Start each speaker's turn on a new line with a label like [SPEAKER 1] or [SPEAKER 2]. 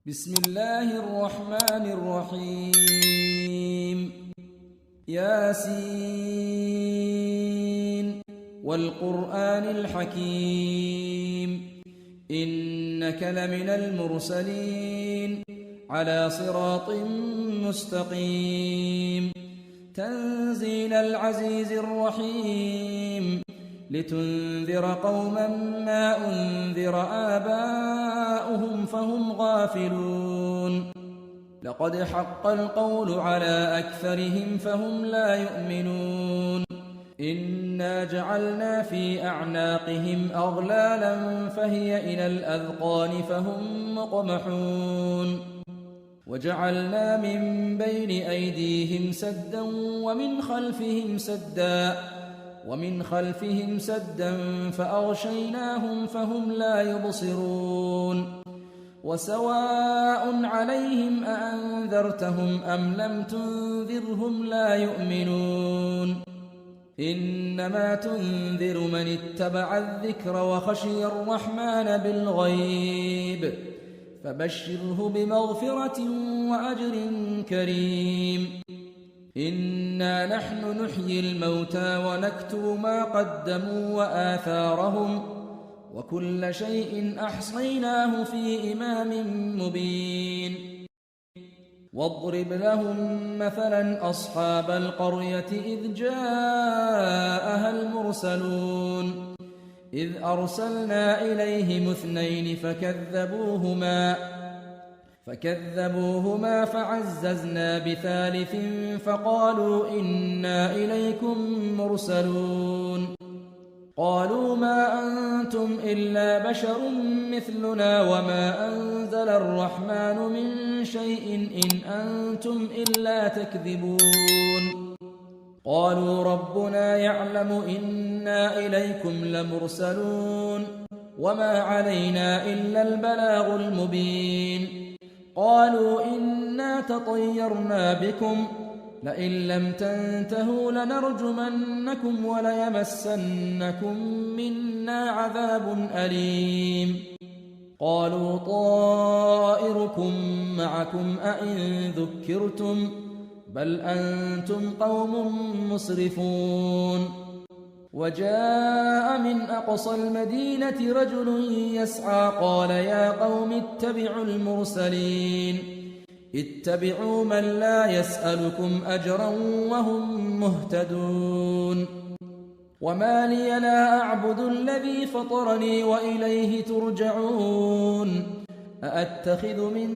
[SPEAKER 1] بسم الله الرحمن الرحيم ياسين والقرآن الحكيم إنك لمن المرسلين على صراط مستقيم تنزيل العزيز الرحيم لتنذر قوما ما أنذر آباؤهم فهم غافلون لقد حق القول على أكثرهم فهم لا يؤمنون إنا جعلنا في أعناقهم أغلالا فهي إلى الأذقان فهم مقمحون وجعلنا من بين أيديهم سدا ومن خلفهم سدا فأغشيناهم فهم لا يبصرون وسواء عليهم أأنذرتهم أم لم تنذرهم لا يؤمنون إنما تنذر من اتبع الذكر وخشي الرحمن بالغيب فبشره بمغفرة وأجر كريم إنا نحن نحيي الموتى ونكتب ما قدموا وآثارهم وكل شيء أحصيناه في إمام مبين واضرب لهم مثلا أصحاب القرية إذ جاءها المرسلون إذ أرسلنا إليهم اثنين فكذبوهما فعززنا بثالث فقالوا إنا إليكم مرسلون قالوا ما أنتم إلا بشر مثلنا وما أنزل الرحمن من شيء إن أنتم إلا تكذبون قالوا ربنا يعلم إنا إليكم لمرسلون وما علينا إلا البلاغ المبين قالوا إنا تطيرنا بكم لئن لم تنتهوا لنرجمنكم وليمسنكم منا عذاب أليم قالوا طائركم معكم أئن ذكرتم بل أنتم قوم مسرفون وجاء من أقصى المدينة رجل يسعى قال يا قوم اتبعوا المرسلين اتبعوا من لا يسألكم أجرا وهم مهتدون وما لي لا أعبد الذي فطرني وإليه ترجعون أأتخذ من